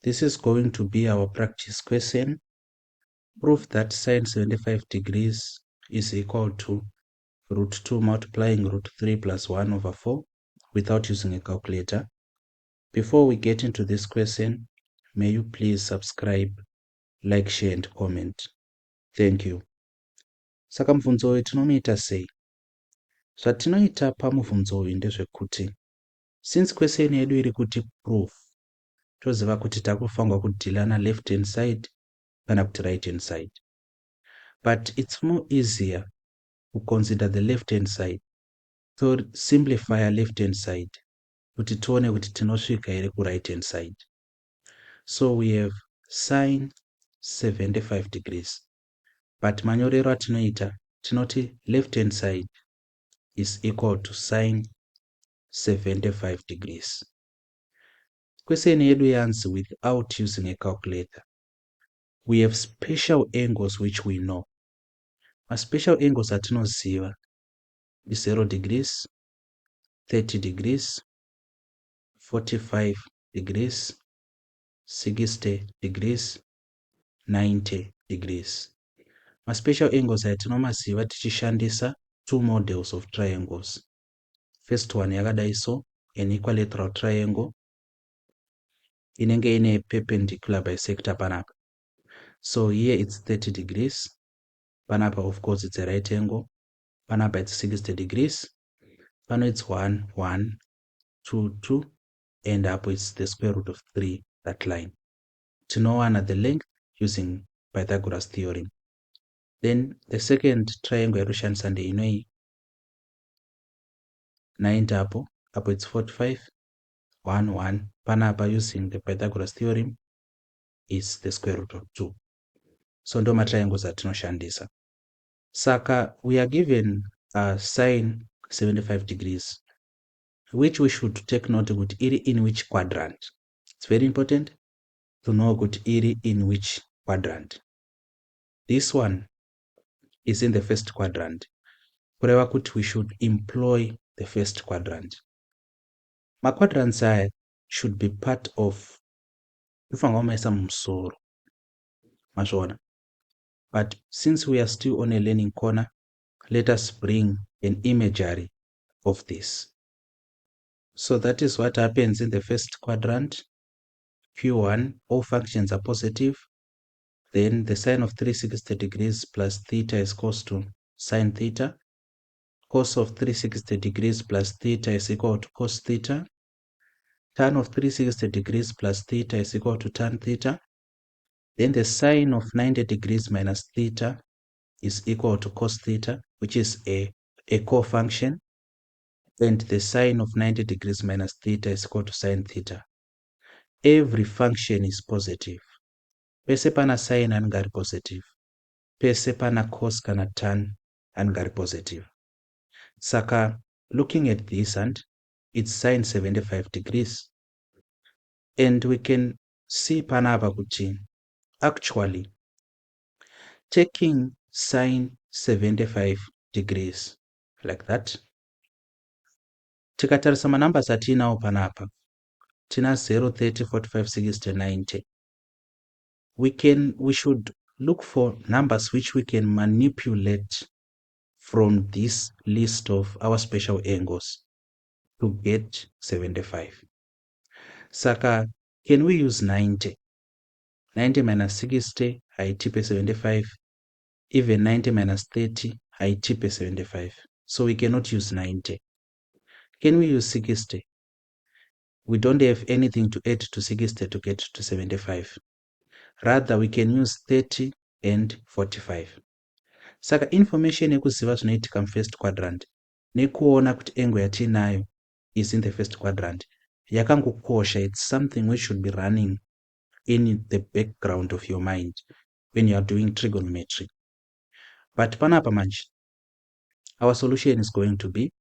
This is going to be our practice question. Prove that sine 75 degrees is equal to root 2 multiplying root 3 plus 1 over 4 without using a calculator. Before we get into this question, may you please subscribe, like, share and comment. Thank you. Saka mubvunzo uyu tinomuita sei? Zvatinoita pamubvunzo uyu ndezvekuti since question yedu iri kuti proof, toziva kuti takufanirwa kudhila na left hand side kana kuti right hand side. But it's more easier to consider the left hand side. So simplify left hand side kuti tione kuti tinosvika ere ku right hand side. So we have sine 75 degrees. But manyorero atinoita tinoti left hand side is equal to sine 75 degrees. Question yedu yanzi without using a calculator. We have special angles which we know. A special angles atinoziva is 0 degrees, 30 degrees, 45 degrees, 60 degrees, 90 degrees. Ma special angles atinomaziva tichishandisa two models of triangles. First one yakadai so, an equilateral triangle inenge ine perpendicular bisector panapa. So here it's 30 degrees. Panapa of course it's a right angle. Panapa it's 60 degrees. Pano it's 1, 1, 2, 2, and up it's the square root of 3, that line. To know the length using Pythagoras theorem. Then the second triangle yakushandisa ndeinoyi 9 apo it's 45, 1, 1. Panapa using the Pythagoras theorem is the square root of 2. So ndo ma triangles atinoshandisa. Saka we are given sine 75 degrees, which we should take note kuti iri in which quadrant. It's very important to know kuti iri in which quadrant. This one is in the first quadrant. Kureva kuti we should employ the first quadrant. Ma quadrants aya should be part of kufanirwa maisa mumusoro. Mazvoona. But since we are still on a learning corner, let us bring an imagery of this. So that is what happens in the first quadrant. Q1, all functions are positive. Then the sine of 360 degrees plus theta is equals to sine theta. Cos of 360 degrees plus theta is equal to cos theta. Tan of 360 degrees plus theta is equal to tan theta. Then the sine of 90 degrees minus theta is equal to cos theta, which is a cofunction. And the sine of 90 degrees minus theta is equal to sine theta. Every function is positive. Pese pana sine anenge positive. Pese pana cos kana tan anenge positive. Saka, looking at this, and it's sine 75 degrees. And we can see panapa kuti actually taking sine 75 degrees like that. Tikatarisa manumbers atinawo panapa. Tina 0, 30, 45, 60, 90. We should look for numbers which we can manipulate from this list of our special angles to get 75. Saka, can we use 90? 90 minus 60, haitipe 75. Even 90 minus 30, haitipe 75. So we cannot use 90. Can we use 60? We don't have anything to add to 60 to get to 75. Rather, we can use 30 and 45. Saka information yekuziva zvinoitika mu first quadrant nekuona kuti angle yatinayo is in the first quadrant yakangokosha. It's something which should be running in the background of your mind when you are doing trigonometry. But panapa manje, our solution is going to be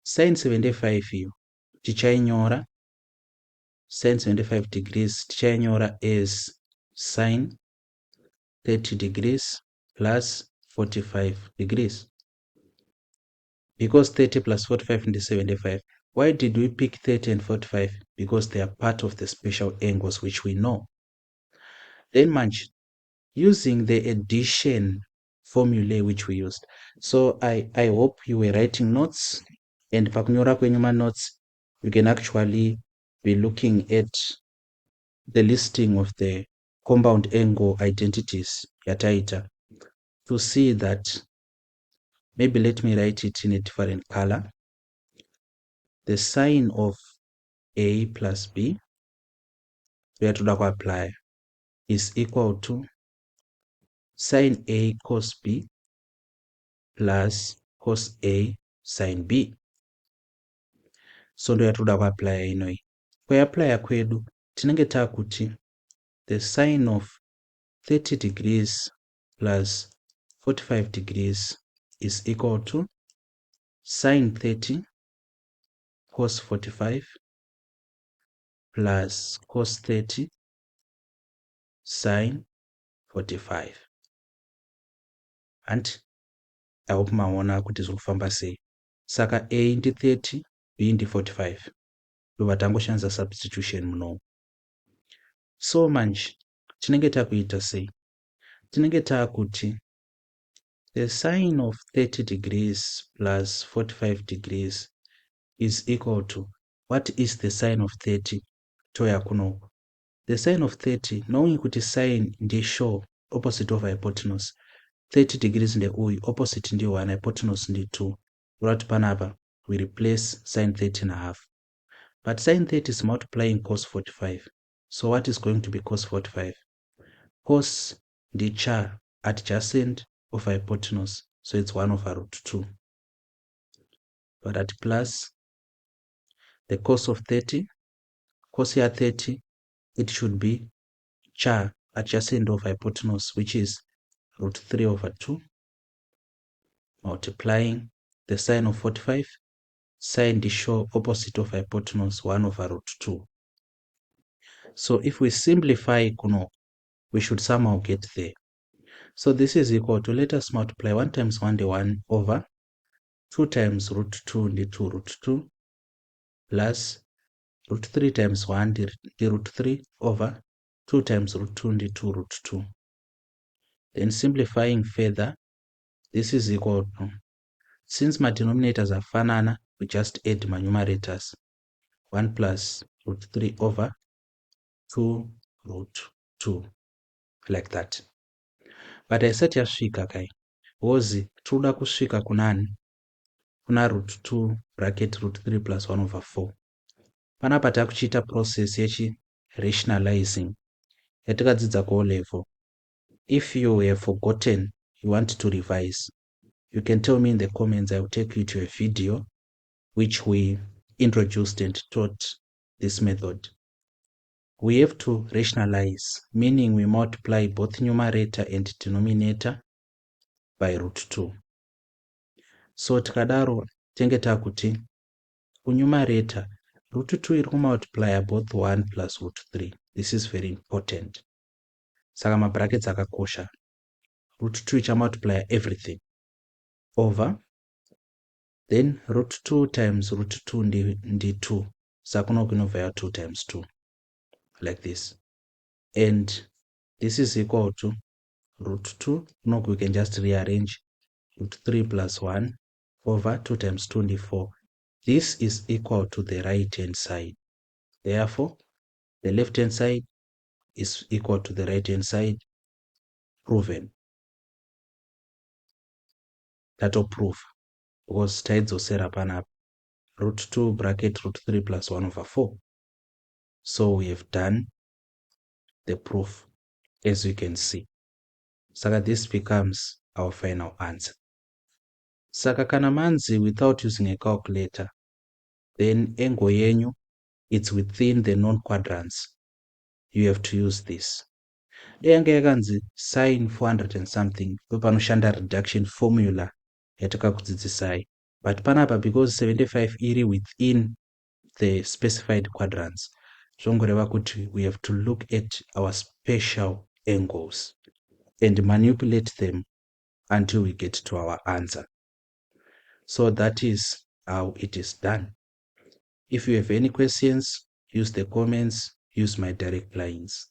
sine 75 iyo tichainyora sine 75 degrees tichainyora as sine 30 degrees plus 45 degrees. Because 30 plus 45 into 75, Why did we pick 30 and 45? Because they are part of the special angles which we know. Then manje, using the addition formulae which we used. So I hope you were writing notes, and pakunyora kwenyu notes, you can actually be looking at the listing of the compound angle identities yataita to see that. Maybe let me write it in a different color. The sine of A plus B, we are to apply, is equal to sine A cos B plus cos A sine B. So we are to apply inoi. We apply kwedu tinenge takuti the sine of 30 degrees plus 45 degrees is equal to sine 30 cos 45 plus cos 30 sine 45. And I hope maona kuti zviri kufamba sei. Saka A ndi 30, B ndi 45. Ndobva tangoshandisa substitution muno. So manje tinenge takuita sei? Tinenge takuti the sine of 30 degrees plus 45 degrees is equal to, what is the sine of 30? Toya kunoku. The sine of 30, knowing kuti sine ndi sure opposite of hypotenuse. 30 degrees in the uyu, opposite ndi 1, hypotenuse ndi 2. Right panapa, we replace sine 30 and a half. But sine 30 is multiplying cos 45. So what is going to be cos 45? Cos ndi cha adjacent of hypotenuse. So it's 1 over root 2. But at plus the cos of 30, cos here 30, it should be cha adjacent of hypotenuse, which is root 3 over 2, multiplying the sine of 45, sine the sure opposite of hypotenuse, 1 over root 2. So if we simplify kuno, we should somehow get there. So this is equal to, let us multiply 1 times 1 the 1 over 2 times root 2 the 2 root 2 plus root 3 times 1 the root 3 over 2 times root 2 the 2 root 2. Then simplifying further, this is equal to, since my denominators are fanana, we just add my numerators. 1 plus root 3 over 2 root 2, like that. But I said yasvika kai, wozi toda kusvika kunani? Kuna root 2 bracket root 3 plus 1 over 4. Panapa takuchita process yechi rationalizing yatakadzidza ku level. If you have forgotten, you want to revise, you can tell me in the comments. I will take you to a video which we introduced and taught this method. We have to rationalize, meaning we multiply both numerator and denominator by root 2. So tikadaro tenge takuti numerator root 2 iri kumultiply both 1 plus root 3. This is very important. Saka ma brackets akakosha. Root 2 icha multiply everything over, then root 2 times root 2 ndi 2. Saka kuno kunobva 2 times 2, like this. And this is equal to root 2. No, we can just rearrange root 3 plus 1 over 2 times 2 ndi 4. This is equal to the right hand side. Therefore, the left hand side is equal to the right hand side. Proven. That'll prove. Because taidzosera panapa root 2 bracket root 3 plus 1 over 4. So we have done the proof, as you can see. Saka this becomes our final answer. Saka kana manzi without using a calculator, then angle yenyu, it's within the known quadrants. You have to use this. Yange yakanzi sine 400 and something, panoshanda reduction formula yatakakudzidzisai. But panapa, because 75 iri within the specified quadrants, zvongoreva kuti we have to look at our special angles and manipulate them until we get to our answer. So that is how it is done. If you have any questions, use the comments, use my direct lines.